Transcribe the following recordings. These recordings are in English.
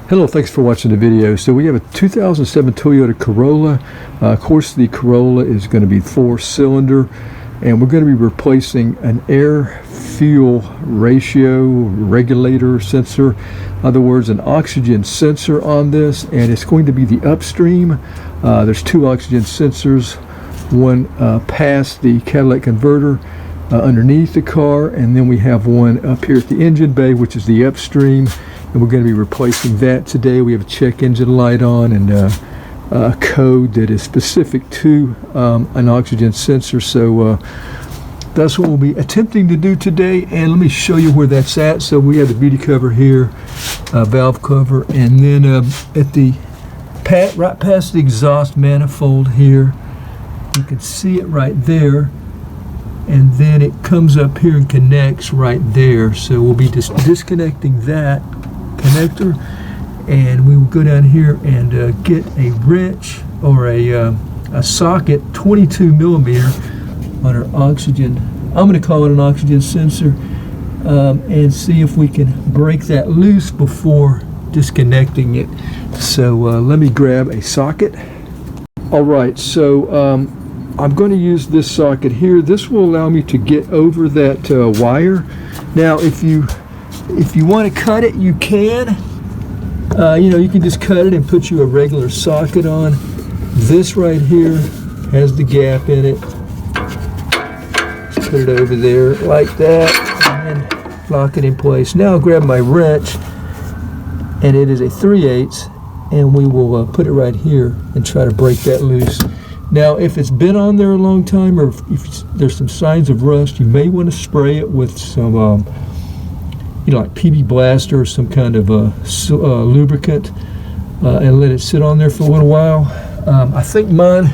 Hello, thanks for watching the video. So we have a 2007 Toyota Corolla. Of course, the Corolla is going to be 4-cylinder, and we're going to be replacing an air-fuel ratio regulator sensor. In other words, an oxygen sensor on this, and it's going to be the Upstream. There's two oxygen sensors, one past the catalytic converter underneath the car, and then we have one up here at the engine bay, which is the Upstream. And we're going to be replacing that today. We have a check engine light on and a code that is specific to an oxygen sensor. So that's what we'll be attempting to do today. And let me show you where that's at. So we have the beauty cover here, valve cover, and then at the right past the exhaust manifold here, you can see it right there. And then it comes up here and connects right there. So we'll be just disconnecting that connector, and we will go down here and get a wrench or a socket, 22 millimeter, on our oxygen. I'm going to call it an oxygen sensor, and see if we can break that loose before disconnecting it. So let me grab a socket. All right, so I'm going to use this socket here. This will allow me to get over that wire. Now, if you want to cut it, you can. You can just cut it and put you a regular socket on. This right here has the gap in it. Just put it over there like that, and then lock it in place. Now I'll grab my wrench, and it is a 3/8, and we will put it right here and try to break that loose. Now, if it's been on there a long time, or if there's some signs of rust, you may want to spray it with some like PB Blaster or some kind of lubricant, and let it sit on there for a little while. I think mine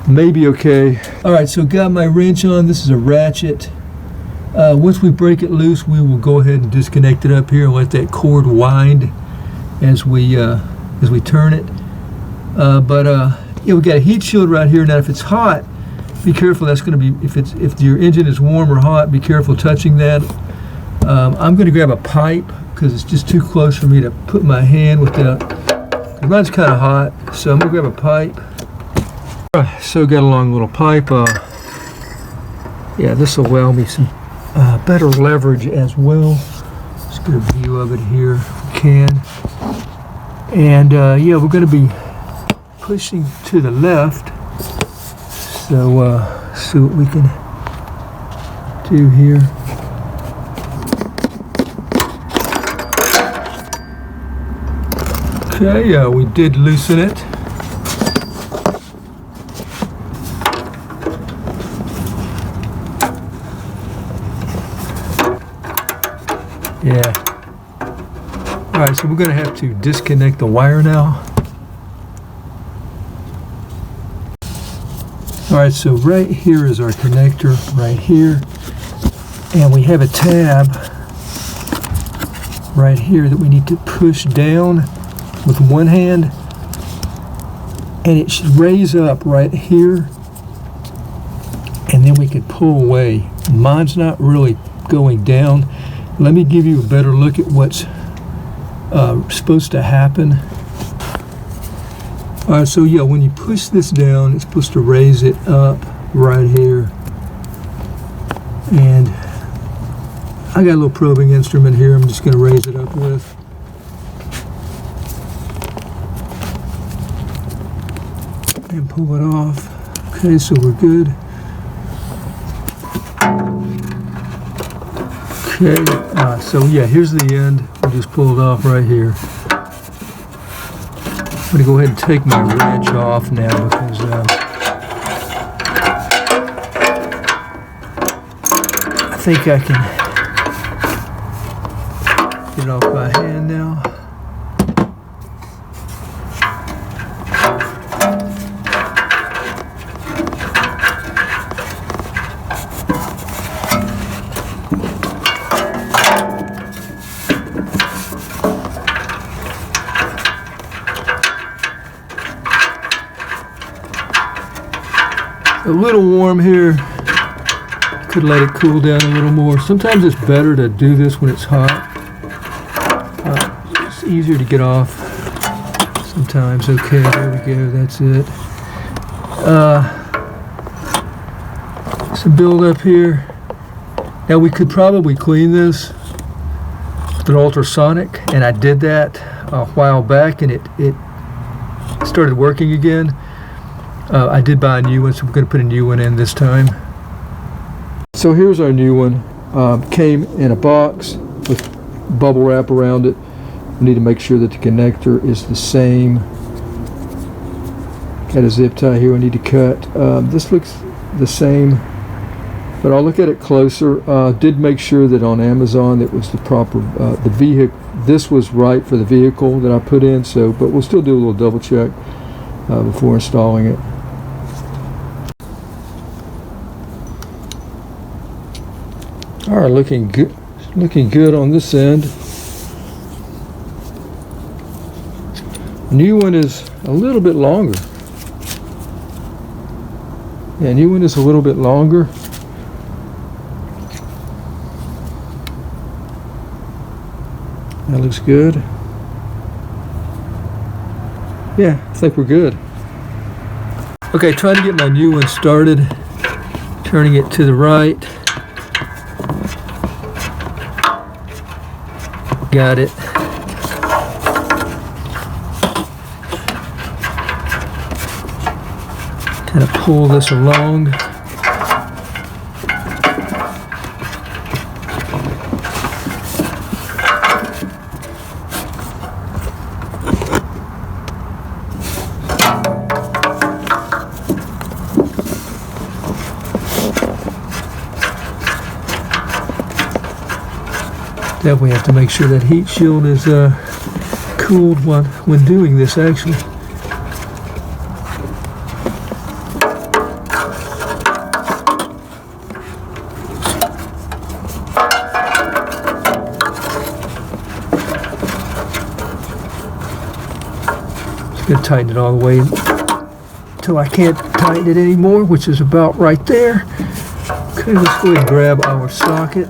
may be okay. All right, so got my wrench on. This is a ratchet. Once we break it loose, we will go ahead and disconnect it up here and let that cord wind as we turn it. We got a heat shield right here. Now, if it's hot, be careful. That's going to be if your engine is warm or hot. Be careful touching that. I'm going to grab a pipe because it's just too close for me to put my hand without. Mine's kind of hot, so I'm going to grab a pipe. So got a long little pipe. This will allow me some better leverage as well. Let's get a view of it here if we can. And we're going to be pushing to the left. So see what we can do here. Okay, we did loosen it. Yeah. All right, so we're going to have to disconnect the wire now. All right, so right here is our connector, right here. And we have a tab right here that we need to push down with one hand, and it should raise up right here, and then we can pull away. Mine's not really going down. Let me give you a better look at what's supposed to happen. All right, so when you push this down, it's supposed to raise it up right here. And I got a little probing instrument here I'm just going to raise it up with. And pull it off. Okay, so we're good. Okay, here's the end. We'll just pull it off right here. I'm going to go ahead and take my wrench off now because I think I can get it off by hand now. A little warm here. Could let it cool down a little more. Sometimes it's better to do this when it's hot. easier to get off sometimes. Okay, there we go, that's it. Some build up here. Now we could probably clean this with an ultrasonic, and I did that a while back, and it started working again. I did buy a new one, so we're going to put a new one in this time. So here's our new one. Came in a box with bubble wrap around it. We need to make sure that the connector is the same. Got a zip tie here we need to cut. This looks the same, but I'll look at it closer. Did make sure that on Amazon it was the proper, the vehicle, this was right for the vehicle that I put in, so, but we'll still do a little double check before installing it. All right, looking good on this end. The new one is a little bit longer. Yeah, new one is a little bit longer. That looks good. Yeah, I think we're good. Okay, trying to get my new one started. Turning it to the right. Got it. Kind of pull this along. Definitely have to make sure that heat shield is cooled when doing this, actually. Just gonna tighten it all the way until I can't tighten it anymore, which is about right there. Okay, let's go ahead and grab our socket.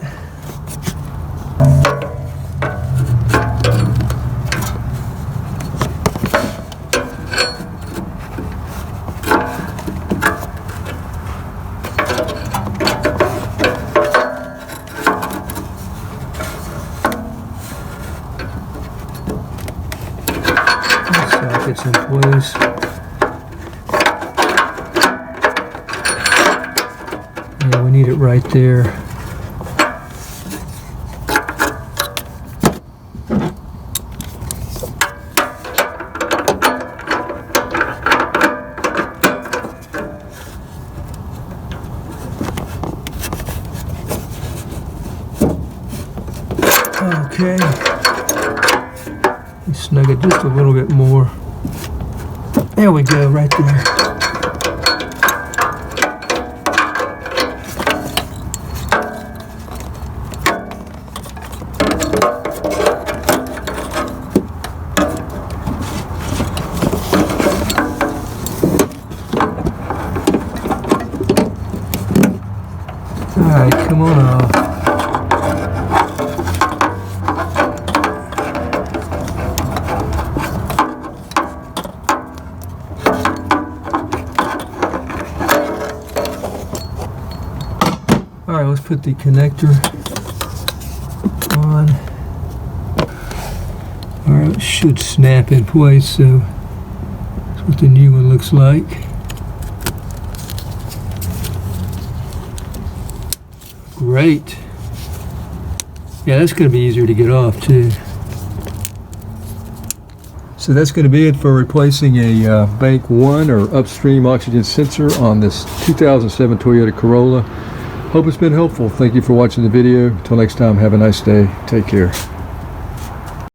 Sockets in place. Yeah, we need it right there. Okay. Snug it just a little bit more. There we go, right there. All right, come on off. All right, let's put the connector on. All right, it should snap in place, so that's what the new one looks like. Great. Yeah, that's going to be easier to get off too. So that's going to be it for replacing a Bank 1 or Upstream oxygen sensor on this 2007 Toyota Corolla. Hope it's been helpful. Thank you for watching the video. Until next time, have a nice day. Take care.